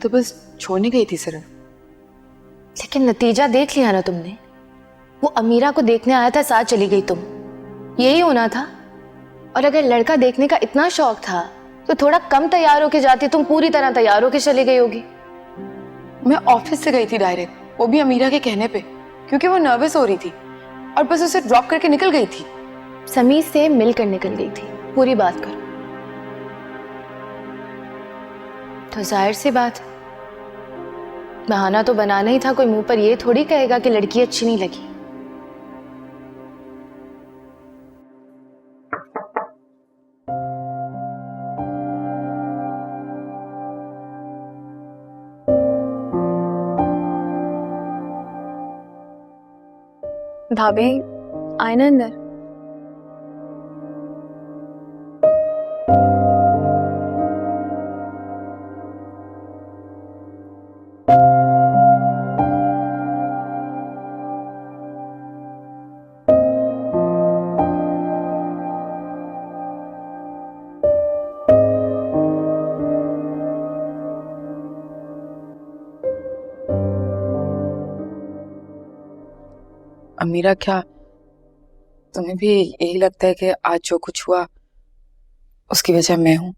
तो बस छोड़ने गई थी सिर्फ। लेकिन नतीजा देख लिया ना तुमने। वो अमीरा को देखने आया था, साथ चली गई तुम। यही होना था। और अगर लड़का देखने का इतना शौक था तो थोड़ा कम तैयार होके जाती, तुम पूरी तरह तैयार होके चली गई होगी। मैं ऑफिस से गई थी डायरेक्ट, वो भी अमीरा के कहने पे, क्योंकि वो नर्वस हो रही थी और बस उसे ड्रॉप करके निकल गई थी। समी से मिलकर निकल गई थी, पूरी बात करो। तो जाहिर सी बात, बहाना तो बनाना ही था। कोई मुंह पर ये थोड़ी कहेगा कि लड़की अच्छी नहीं लगी। भाभी आए ना अंदर। अमीरा, क्या तुम्हें भी यही लगता है कि आज जो कुछ हुआ उसकी वजह मैं हूं?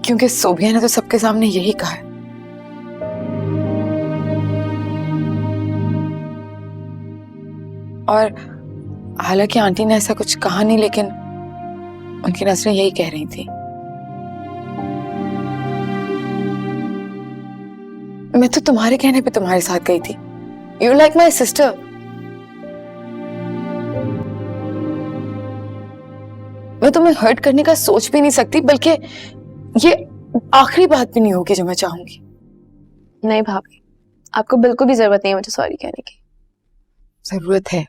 क्योंकि सोभिया ने तो सबके सामने यही कहा है। और हालांकि आंटी ने ऐसा कुछ कहा नहीं, लेकिन उनकी नजरें यही कह रही थी। मैं तो तुम्हारे कहने पे तुम्हारे साथ गई थी। You like my sister. मैं तुम्हें हर्ट करने का सोच भी नहीं सकती, बल्कि ये आखिरी बात भी नहीं होगी जो मैं चाहूंगी। नहीं भाभी, आपको बिल्कुल भी जरूरत नहीं है मुझे सॉरी कहने की। जरूरत है,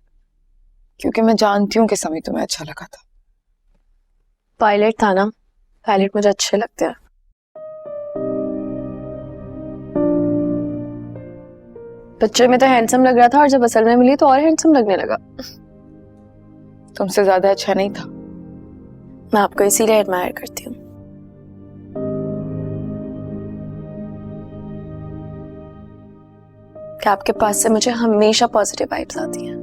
क्योंकि मैं जानती हूँ कि समय तुम्हें अच्छा लगा था। पायलट था ना, पायलट मुझे अच्छे लगते हैं। पिक्चर में तो हैंडसम लग रहा था और जब असल में मिली तो और हैंडसम लगने लगा। तुमसे ज्यादा अच्छा नहीं था। मैं आपको इसीलिए एडमायर करती हूँ। कि आपके पास से मुझे हमेशा पॉजिटिव वाइब्स आती हैं।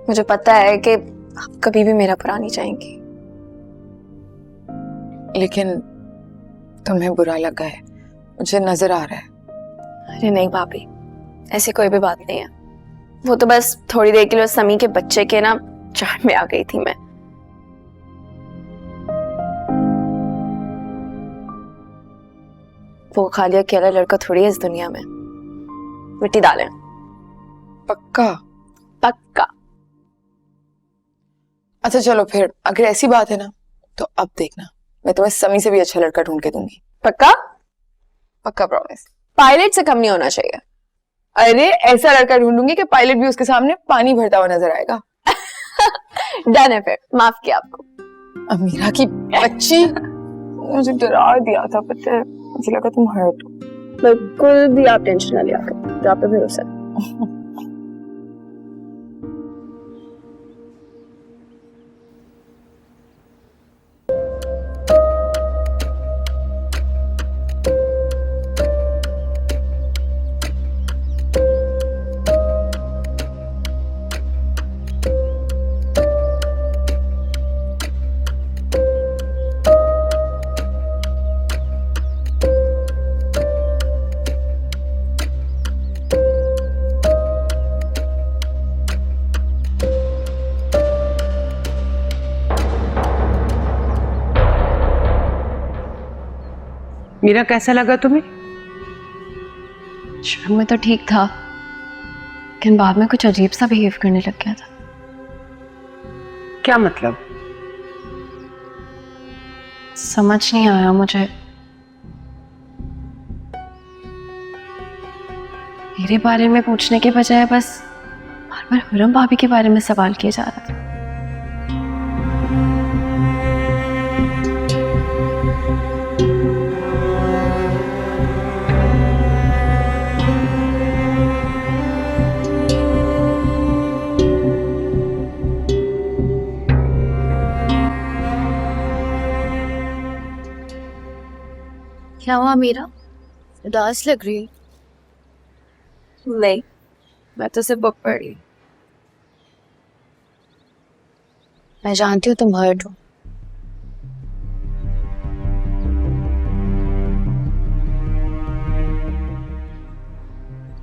मुझे पता है कि आप कभी भी मेरा बुरा नहीं चाहेंगी। लेकिन तुम्हें बुरा लगा है, मुझे नजर आ रहा है। अरे नहीं भाभी, ऐसी कोई भी बात नहीं है। वो तो बस थोड़ी देर के लिए समी के बच्चे के ना चाट में आ गई थी मैं। वो खाली अकेला लड़का थोड़ी है इस दुनिया में। मिट्टी डालें। पक्का? पक्का। अच्छा चलो फिर, अगर ऐसी बात है ना तो अब देखना, मैं तुम्हें समी से भी अच्छा लड़का ढूंढ के दूंगी। पक्का? पक्का प्रॉमिस। पायलट से कम नहीं होना चाहिए। अरे ऐसा लड़का ढूंढूंगी कि पायलट भी उसके सामने पानी भरता हुआ नजर आएगा। डन है फिर, माफ किया आपको। अमीरा की बच्ची, मुझे डरा दिया था, पता है, मुझे लगा तुम हर्ट हो। बिल्कुल भी आप टेंशन ना लिया करो, आप पे भरोसा है। मीरा, कैसा लगा तुम्हें? शुरू में तो ठीक था, लेकिन बाद में कुछ अजीब सा बिहेव करने लग गया था। क्या मतलब? समझ नहीं आया मुझे। मेरे बारे में पूछने के बजाय बस बार बार हुरम भाभी के बारे में सवाल किया जा रहा था। क्या हुआ मीरा, उदास लग रही है? नहीं, मैं तो सिर्फ बुक पढ़ रही। मैं जानती हूँ तुम हर्ट हो।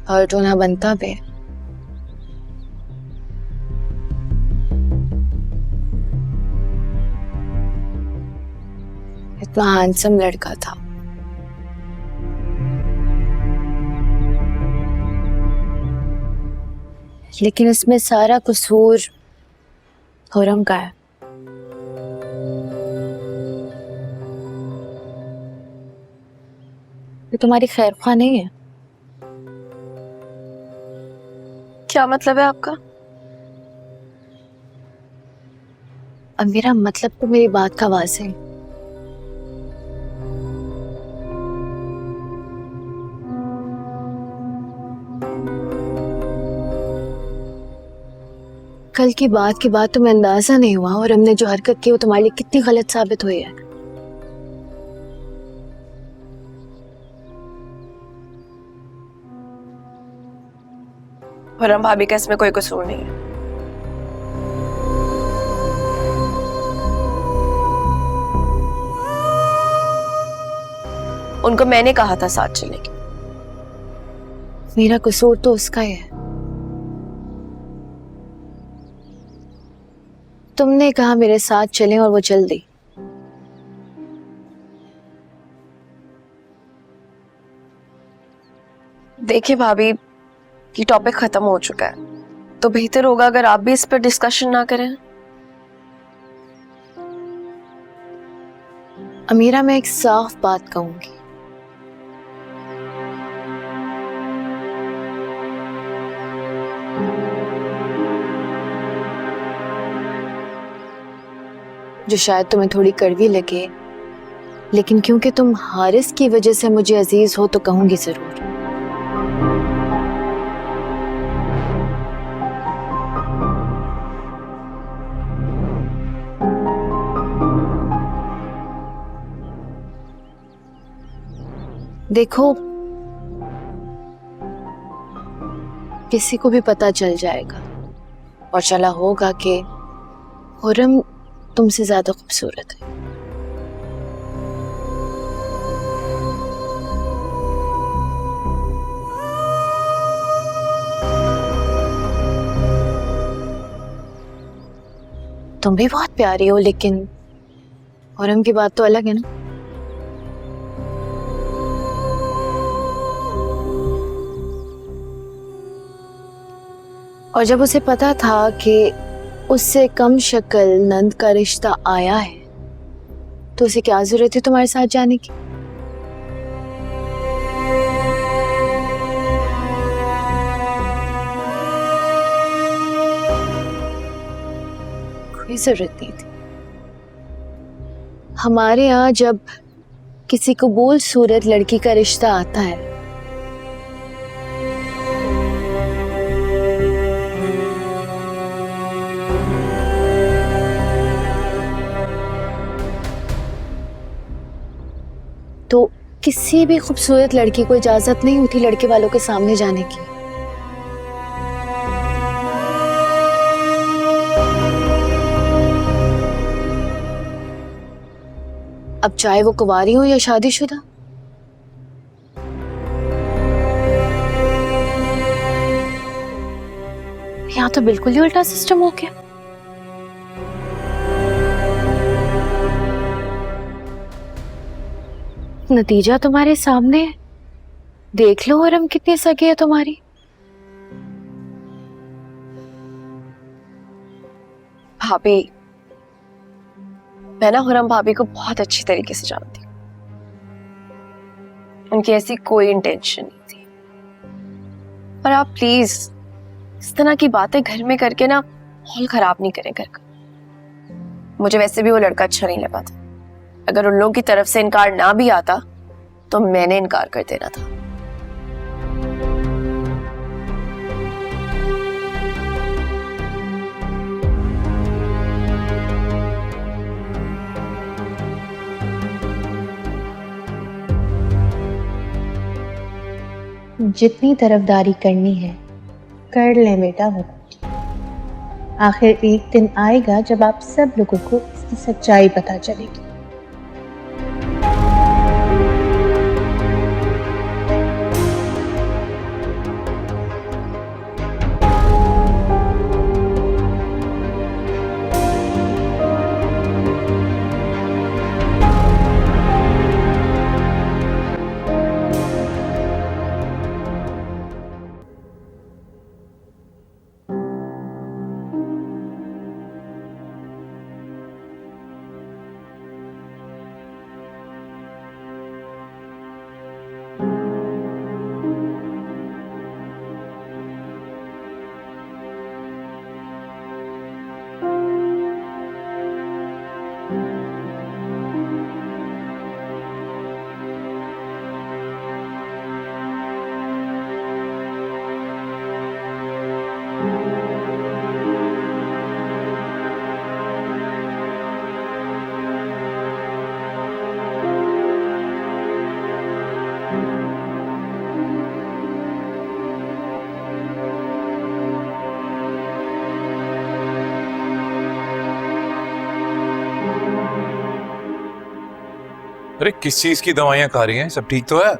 हर्ट होना बनता भी है। इतना हैंडसम लड़का था, लेकिन इसमें सारा कसूर खुरम का है। ये तुम्हारी खैर ख्वाह नहीं है। क्या मतलब है आपका? अब मेरा मतलब तो मेरी बात का वाज़ेह है। कल की बात के बाद तुम्हें अंदाजा नहीं हुआ और हमने जो हरकत की वो तुम्हारे लिए कितनी गलत साबित हुई है। खुरम भाभी का इसमें कोई कसूर नहीं है। उनको मैंने कहा था साथ चलने की। मेरा कसूर तो उसका ही है। तुमने कहा मेरे साथ चलें और वो चल दी। देखिए भाभी, ये टॉपिक खत्म हो चुका है, तो बेहतर होगा अगर आप भी इस पर डिस्कशन ना करें। अमीरा, मैं एक साफ बात कहूंगी। जो शायद तुम्हें थोड़ी कड़वी लगे, लेकिन क्योंकि तुम हारिस की वजह से मुझे अजीज हो तो कहूंगी जरूर। देखो, किसी को भी पता चल जाएगा और चला होगा कि खुरम तुमसे ज्यादा खूबसूरत है। तुम भी बहुत प्यारी हो, लेकिन खुरम की बात तो अलग है ना। और जब उसे पता था कि उससे कम शक्ल नंद का रिश्ता आया है, तो उसे क्या जरूरत है तुम्हारे साथ जाने की? कोई जरूरत नहीं थी। हमारे यहाँ जब किसी कबूल सूरत लड़की का रिश्ता आता है तो किसी भी खूबसूरत लड़की को इजाजत नहीं होती लड़के वालों के सामने जाने की। अब चाहे वो कुंवारी हो या शादीशुदा। यहाँ तो बिल्कुल ही उल्टा सिस्टम हो गया। नतीजा तुम्हारे सामने है, देख लो और हम कितनी सगी है तुम्हारी। भाभी, मैं ना खुरम भाभी को बहुत अच्छी तरीके से जानती हूँ। उनकी ऐसी कोई इंटेंशन नहीं थी। पर आप प्लीज इस तरह की बातें घर में करके ना माहौल खराब नहीं करें घर का। मुझे वैसे भी वो लड़का अच्छा नहीं लगा था। अगर उन लोगों की तरफ से इनकार ना भी आता तो मैंने इनकार कर देना था। जितनी तरफदारी करनी है कर ले बेटा वो। आखिर एक दिन आएगा जब आप सब लोगों को इसकी सच्चाई पता चलेगी। अरे किस चीज की दवाइयां खा रही हैं? सब ठीक तो है?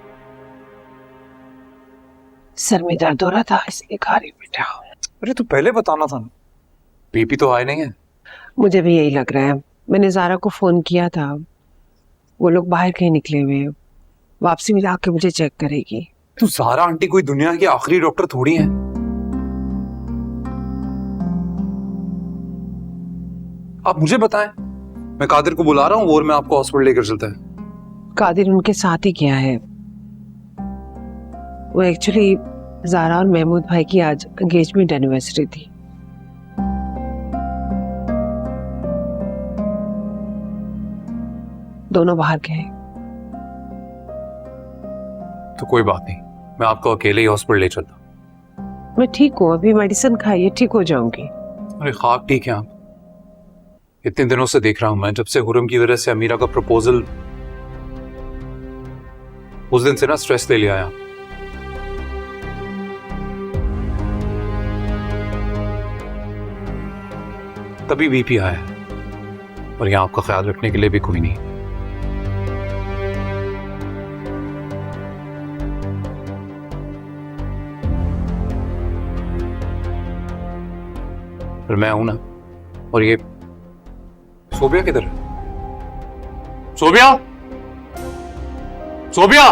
सर में दर्द हो रहा था इसलिए खा रही बेटा। अरे तू पहले बताना था ना। बीपी तो हाई नहीं है? मुझे भी यही लग रहा है। मैंने ज़ारा को फोन किया था, वो लोग बाहर कहीं निकले हुए हैं। वापसी में आके मुझे चेक करेगी। तू ज़ारा आंटी कोई दुनिया की आखिरी डॉक्टर थोड़ी है। आप मुझे बताएं, मैं कादिर को बुला रहा हूँ और मैं आपको हॉस्पिटल लेकर चलता है। कादिर उनके साथ ही गया है। वो एक्चुअली ज़ारा और महमूद भाई की आज एंगेजमेंट एनिवर्सरी थी। दोनों बाहर गए। तो कोई बात नहीं, मैं आपको अकेले ही हॉस्पिटल ले चलता। मैं ठीक हूँ, अभी मेडिसिन खाइए ठीक हो जाऊंगी। अरे खाक ठीक है आप? इतने दिनों से देख रहा हूं मैं, जब से हुरम की वजह से अमीरा का प्रपोजल, उस दिन से ना स्ट्रेस ले लिया है आप। तभी बीपी आया और यहां आपका ख्याल रखने के लिए भी कोई नहीं। पर मैं हूं ना। और ये सोबिया किधर है? सोबिया, सोबिया!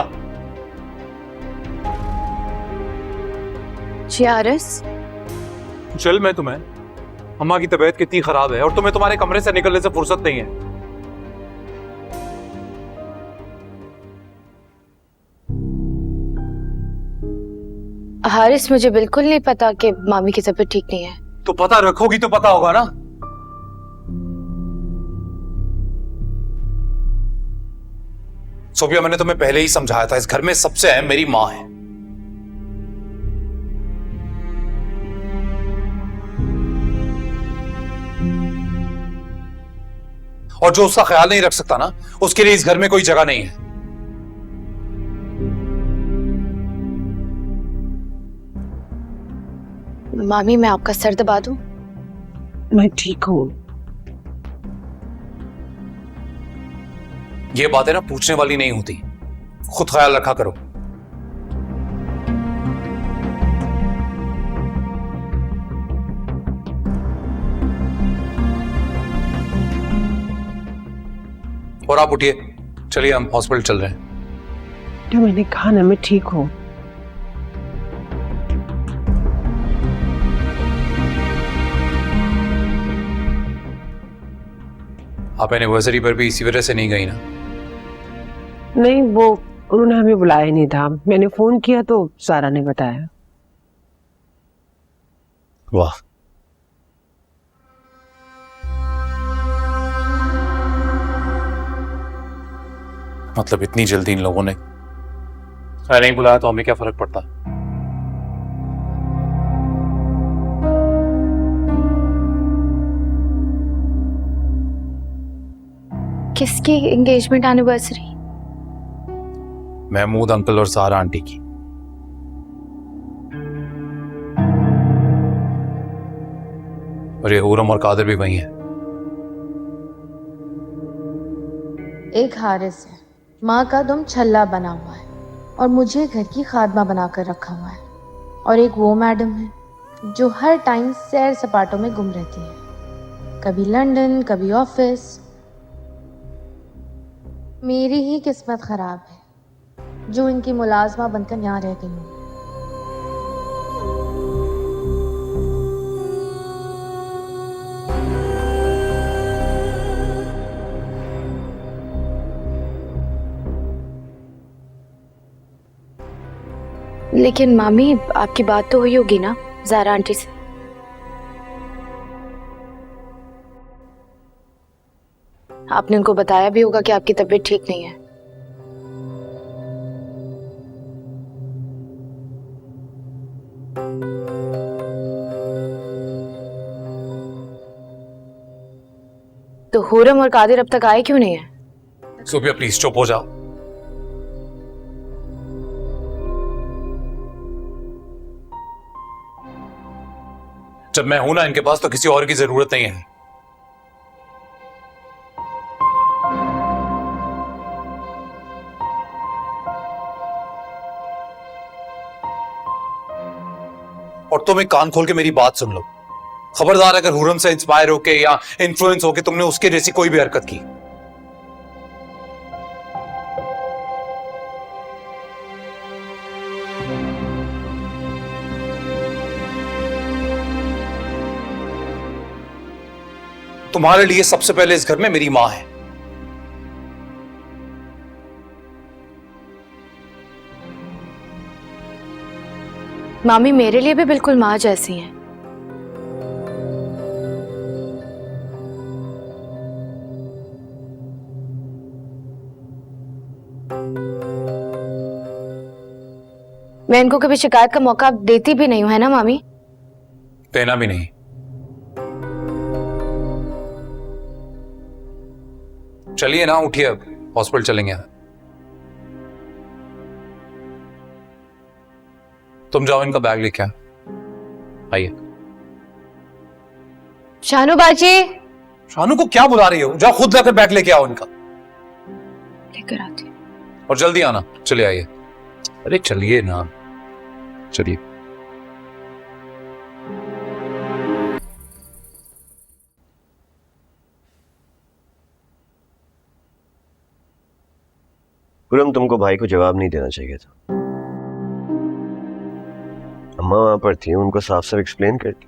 चियारस, चल मैं तुम्हें, अम्मा की तबीयत कितनी खराब है और तुम्हें तुम्हारे कमरे से निकलने से फुर्सत नहीं है। हारिस, मुझे बिल्कुल नहीं पता कि मामी की तबीयत ठीक नहीं है। तो पता रखोगी तो पता होगा ना। सोबिया, मैंने तुम्हें पहले ही समझाया था, इस घर में सबसे अहम मेरी मां है। और जो उसका ख्याल नहीं रख सकता ना, उसके लिए इस घर में कोई जगह नहीं है। मामी, मैं आपका सर दबा दूं? मैं ठीक हूँ। ये बातें ना पूछने वाली नहीं होती, खुद ख्याल रखा करो। और आप उठिए, चलिए हम हॉस्पिटल चल रहे हैं। तो मैंने कहा ना मैं ठीक हूँ। आप एनिवर्सरी पर भी इसी वजह से नहीं गई ना? नहीं, वो उन्होंने हमें बुलाया नहीं था। मैंने फोन किया तो सारा ने बताया। वाह, मतलब इतनी जल्दी इन लोगों ने नहीं बुलाया तो हमें क्या फर्क पड़ता। किसकी एंगेजमेंट एनिवर्सरी? महमूद अंकल और सारा आंटी की। और ये हुरम और कादिर भी वही हैं। एक हारिस है, माँ का दुम छल्ला बना हुआ है और मुझे घर की खादमा बनाकर रखा हुआ है। और एक वो मैडम है जो हर टाइम सैर सपाटों में गुम रहती है, कभी लंदन कभी ऑफिस। मेरी ही किस्मत खराब है जो इनकी मुलाजमा बनकर यहाँ रह गई हूँ। लेकिन मामी, आपकी बात तो हुई होगी ना ज़ारा आंटी से? आपने उनको बताया भी होगा कि आपकी तबीयत ठीक नहीं है। तो हुरम और कादिर अब तक आए क्यों नहीं है? सोफिया प्लीज चुप हो जाओ। जब मैं हूं ना इनके पास तो किसी और की जरूरत नहीं है। और तुम एक कान खोल के मेरी बात सुन लो। खबरदार अगर हुरम से इंस्पायर होके या इन्फ्लुएंस होके तुमने उसके जैसी कोई भी हरकत की। तुम्हारे लिए सबसे पहले इस घर में मेरी मां है। मामी मेरे लिए भी बिल्कुल माँ जैसी हैं। मैं इनको कभी शिकायत का मौका देती भी नहीं हूं, है ना मामी? देना भी नहीं। चलिए ना, उठिए, अब हॉस्पिटल चलेंगे। तुम जाओ, इनका बैग लेके आइए। शानू बाजी, शानू को क्या बुला रही हो? जाओ खुद जाकर बैग लेके आओ इनका। लेकर आती। और जल्दी आना। चलिए आइए। अरे चलिए ना, चलिए। पूरम, तुमको भाई को जवाब नहीं देना चाहिए था। अम्मा वहां पर थी, उनको साफ साफ एक्सप्लेन करती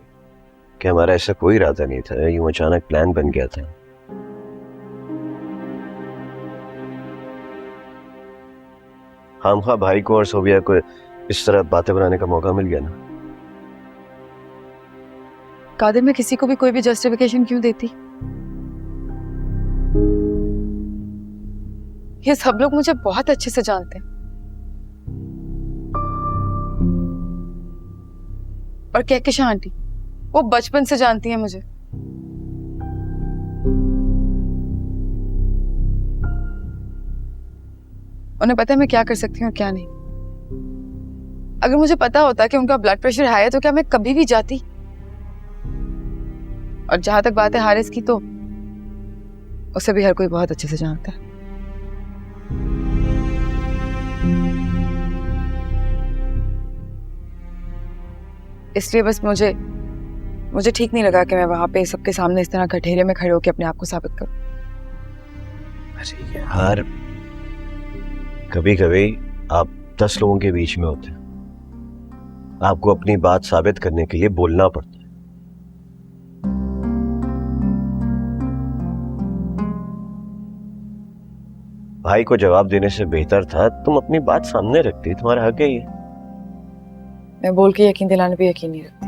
कि हमारा ऐसा कोई इरादा नहीं था, यूं अचानक प्लान बन गया था। खामखा भाई को और सोबिया को इस तरह बातें बनाने का मौका मिल गया ना। कादिर, मैं किसी को भी कोई भी जस्टिफिकेशन क्यों देती? ये सब लोग मुझे बहुत अच्छे से जानते हैं और कहकशा आंटी, वो बचपन से जानती हैं मुझे। उन्हें पता है मैं क्या कर सकती हूँ और क्या नहीं। अगर मुझे पता होता कि उनका ब्लड प्रेशर हाई है तो क्या मैं कभी भी जाती? और जहां तक बात है हारिस की, तो उसे भी हर कोई बहुत अच्छे से जानता है। इसलिए बस मुझे ठीक नहीं लगा कि मैं वहां पे सबके सामने इस तरह कठेरे में खड़े होकर अपने आप को साबित करूं। अरे यार, कभी कभी आप 10 लोगों के बीच में होते हैं, आपको अपनी बात साबित करने के लिए बोलना पड़ता है। भाई को जवाब देने से बेहतर था तुम अपनी बात सामने रखती। तुम्हारा हक है ये। मैं बोल के यकीन दिलाने पे यकीन नहीं रखती।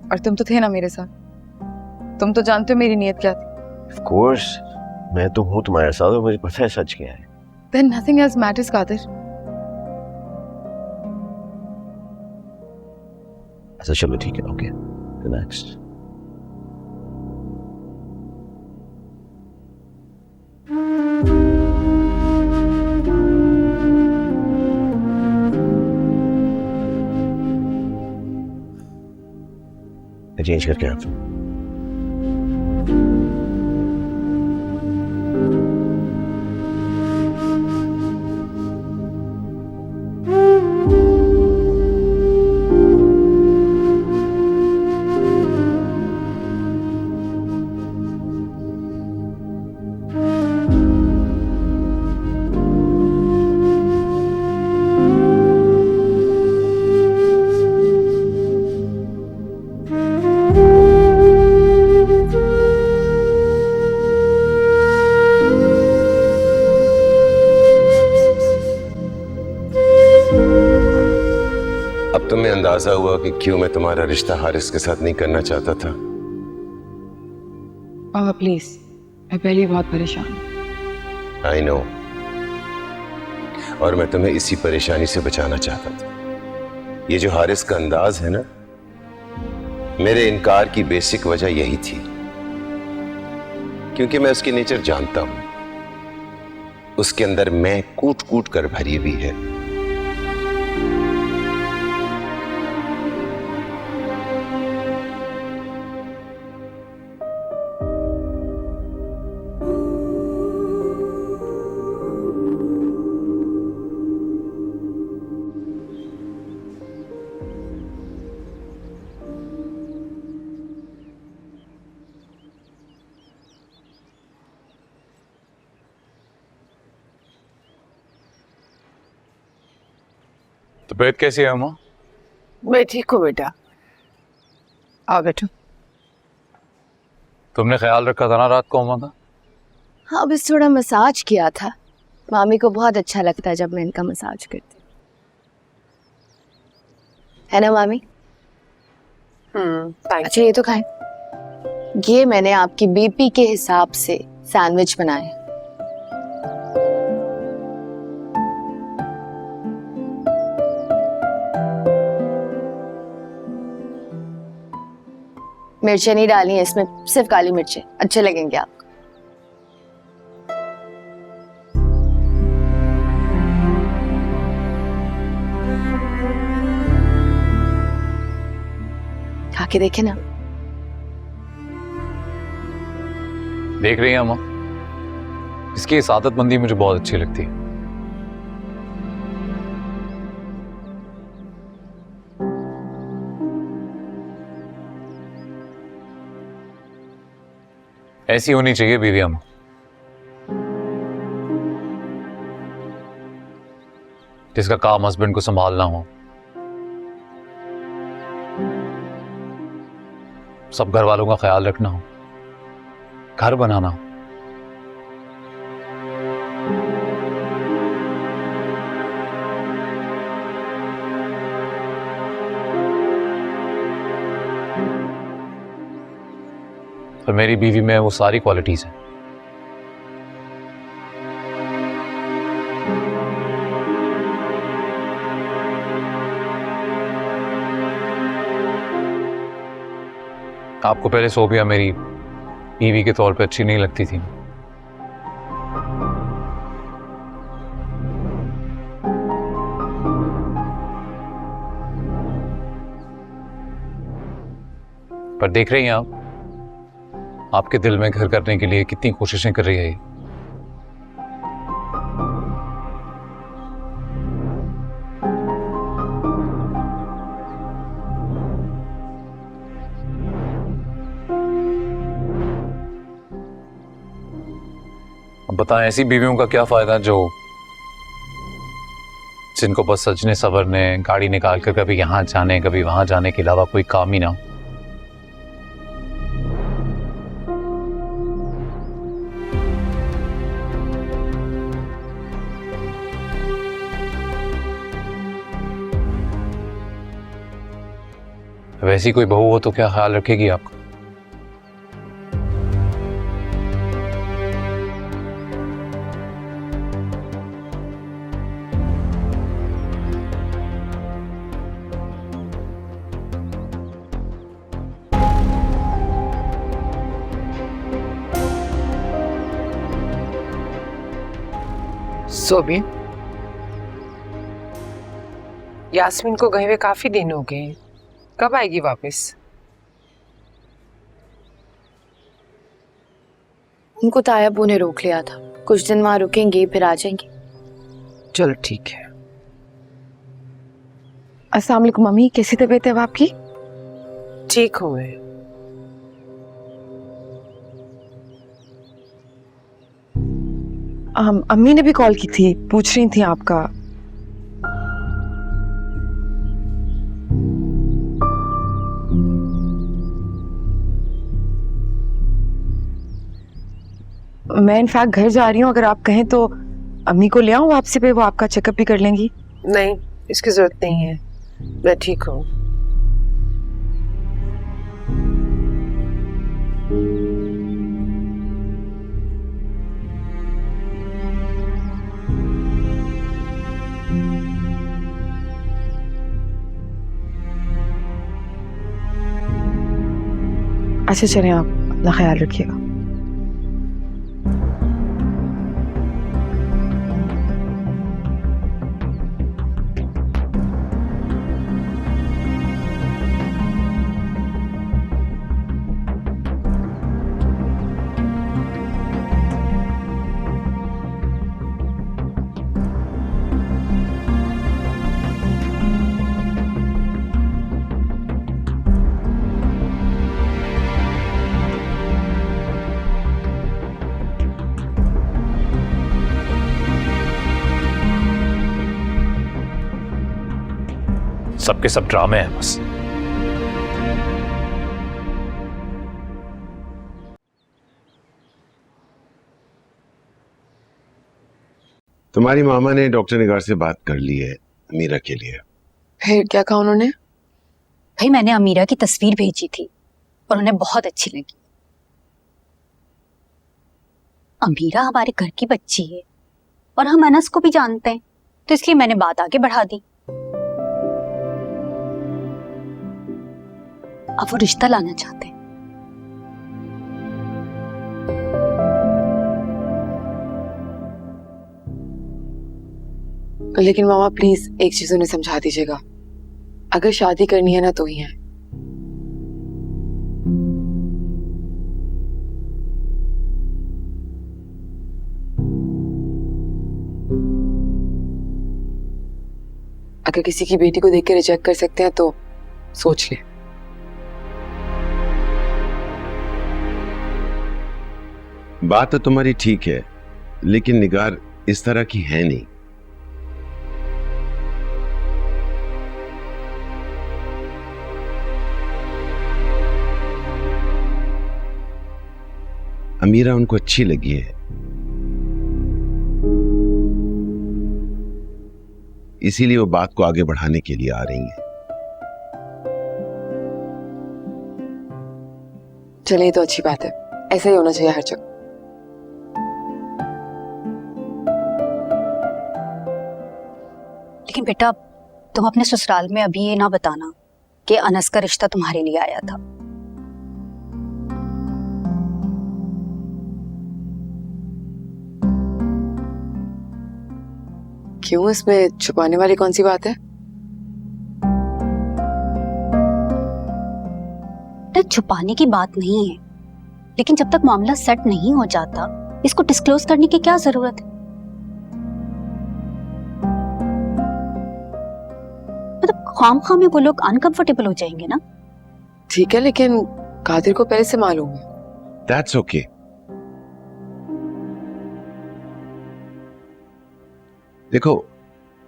और तुम तो थे ना मेरे साथ, तुम तो जानते हो मेरी नीयत क्या थी। Of course, मैं तो हूं तुम्हारे साथ और मुझे पता है सच क्या है। Then nothing else matters, Qadir. अच्छा चलो ठीक है, ओके, नेक्स्ट। चेंज करके आप। अब तुम्हें अंदाजा हुआ कि क्यों मैं तुम्हारा रिश्ता हारिस के साथ नहीं करना चाहता था। पापा प्लीज, मैं पहले ही बहुत परेशान हूँ। आई नो, और मैं तुम्हें इसी परेशानी से बचाना चाहता था। ये जो हारिस का अंदाज है ना, मेरे इनकार की बेसिक वजह यही थी, क्योंकि मैं उसकी नेचर जानता हूं। उसके अंदर मैं कूट कूट कर भरी हुई है। तबीयत कैसी है अम्मा? मैं ठीक हूँ बेटा, आओ बैठो। तुमने ख्याल रखा था ना रात को अम्मा का? हाँ, बस थोड़ा मसाज किया था। मामी को बहुत अच्छा लगता है जब मैं इनका मसाज करती हूँ, है ना मामी? अच्छा ये तो खाएं। ये मैंने आपकी बीपी के हिसाब से सैंडविच बनाए। मिर्चें नहीं डाली हैं इसमें, सिर्फ काली मिर्चें, अच्छे लगेंगे आपको। खा के देखे ना। देख रही है अम्मा, इसकी इस आदतमंदी मुझे बहुत अच्छी लगती है। ऐसी होनी चाहिए बीवी अम्मा। जिसका काम हस्बैंड को संभालना हो, सब घर वालों का ख्याल रखना हो, घर बनाना हो। और मेरी बीवी में वो सारी क्वालिटीज हैं। आपको पहले सोबिया मेरी बीवी के तौर पे अच्छी नहीं लगती थी, पर देख रही हैं आप, आपके दिल में घर करने के लिए कितनी कोशिशें कर रही है ये। अब बताएं, ऐसी बीवियों का क्या फायदा जो जिनको बस सजने सवरने, गाड़ी निकाल कर कभी यहां जाने कभी वहां जाने के अलावा कोई काम ही ना हो। वैसी कोई बहू हो तो क्या ख्याल रखेगी आपका? सोबिन, यास्मीन को गए हुए काफी दिन हो गए, कब आएगी वापस? उनको ताया अब्बू ने रोक लिया था, कुछ दिन वहां रुकेंगे फिर आ जाएंगे। चलो ठीक है। अस्सलाम वालेकुम मम्मी, कैसी तबीयत है अब आपकी? ठीक हूँ मैं। अम्मी ने भी कॉल की थी, पूछ रही थी आपका। मैं इनफैक्ट घर जा रही हूँ, अगर आप कहें तो अम्मी को ले आऊँ वापसी पे, वो आपका चेकअप भी कर लेंगी। नहीं, इसकी जरूरत नहीं है, मैं ठीक हूँ। अच्छा चलें, आप अपना ख्याल रखिएगा। सबके सब ड्रामे हैं बस। तुम्हारी मामा ने डॉक्टर निगार से बात कर ली है अमीरा के लिए। फिर क्या कहा उन्होंने? भाई मैंने अमीरा की तस्वीर भेजी थी और उन्हें बहुत अच्छी लगी। अमीरा हमारे घर की बच्ची है और हम अनस को भी जानते हैं, तो इसलिए मैंने बात आगे बढ़ा दी। अब वो रिश्ता लाना चाहते हैं। लेकिन मामा प्लीज एक चीज उन्हें समझा दीजिएगा, अगर शादी करनी है ना तो ही है। अगर किसी की बेटी को देख के रिजेक्ट कर सकते हैं तो सोच ले। बात तो तुम्हारी ठीक है, लेकिन निगार इस तरह की है नहीं। अमीरा उनको अच्छी लगी है, इसीलिए वो बात को आगे बढ़ाने के लिए आ रही हैं। चलिए तो अच्छी बात है, ऐसा ही होना चाहिए हर जगह। लेकिन बेटा तुम अपने ससुराल में अभी ये ना बताना कि अनस का रिश्ता तुम्हारे लिए आया था। क्यों, इसमें छुपाने वाली कौन सी बात है? बेटा छुपाने की बात नहीं है, लेकिन जब तक मामला सेट नहीं हो जाता इसको डिस्क्लोज करने की क्या जरूरत है? मतलब खामखा में वो लोग अनकंफर्टेबल हो जाएंगे ना। ठीक है, लेकिन कादिर को पहले से मालूम है। That's okay. देखो,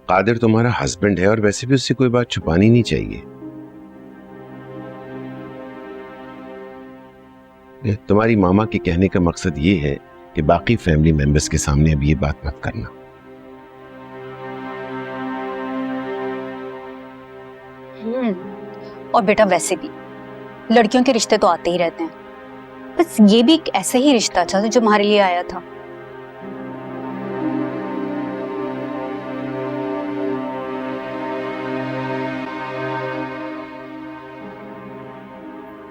कादिर तुम्हारा हस्बैंड है और वैसे भी उससे कोई बात छुपानी नहीं चाहिए। तुम्हारी मामा के कहने का मकसद ये है कि बाकी फैमिली मेंबर्स के सामने अब ये बात मत करना। और बेटा वैसे भी लड़कियों के रिश्ते तो आते ही रहते हैं, बस ये भी एक ऐसा ही रिश्ता था जो हमारे लिए आया था।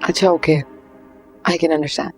अच्छा ओके, आई कैन अंडरस्टैंड।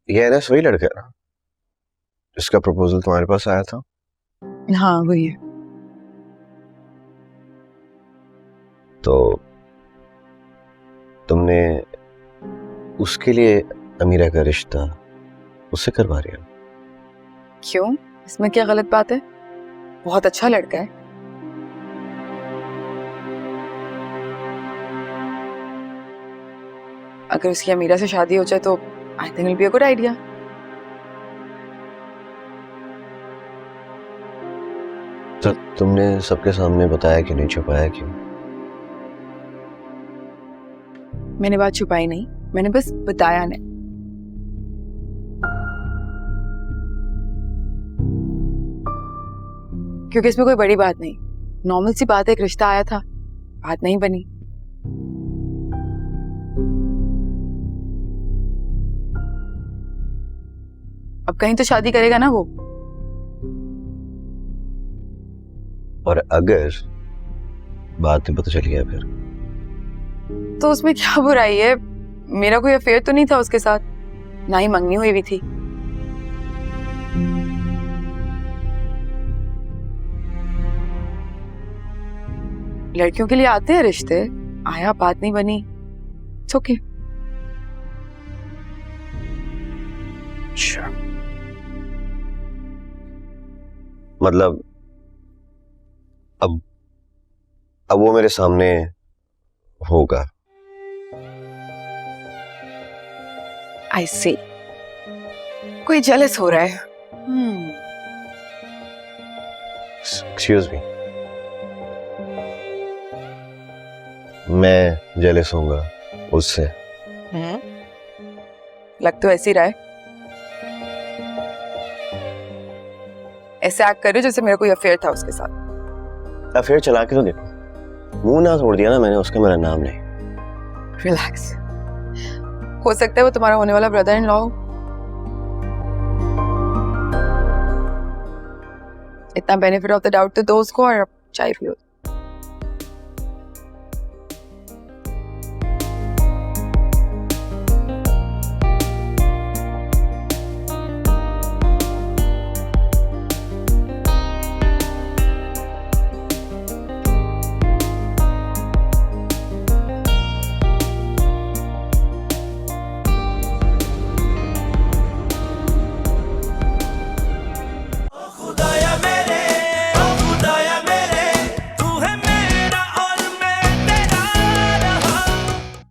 ये एनएस वही लड़का है ना जिसका प्रपोजल तुम्हारे पास आया था? हाँ वही है। तो तुमने उसके लिए अमीरा का रिश्ता उससे करवा रही हो? क्यों, इसमें क्या गलत बात है? बहुत अच्छा लड़का है। अगर उसकी अमीरा से शादी हो जाए तो I think it be a good idea. तो तुमने सबके सामने बताया कि नहीं, छुपाया क्यों? मैंने बात छुपाई नहीं, मैंने बस बताया नहीं। क्योंकि इसमें कोई बड़ी बात नहीं, नॉर्मल सी बात है, एक रिश्ता आया था, बात नहीं बनी। अब कहीं तो शादी करेगा ना वो। और अगर बात में पता चल गया फिर? तो उसमें क्या बुराई है? मेरा कोई अफेयर तो नहीं था उसके साथ, ना ही मंगनी हुई भी थी। लड़कियों के लिए आते हैं रिश्ते, आया, बात नहीं बनी, इट्स ओके। अच्छा, मतलब अब वो मेरे सामने होगा। आई सी, कोई जेलस हो रहा है। एक्सक्यूज मी, मैं जेलस होऊंगा उससे? लग तो ऐसे ही रहा है, ऐसे एक्ट कर रहे हो जैसे मेरा कोई अफेयर था उसके साथ। फिर चला के तो देखो, मुंह ना तोड़ दिया ना मैंने उसका, मेरा नाम नहीं। रिलैक्स, हो सकता है वो तुम्हारा होने वाला ब्रदर इन लॉ हो। इतना बेनिफिट ऑफ द डाउट तो दो उसको, और अब चाय पियो।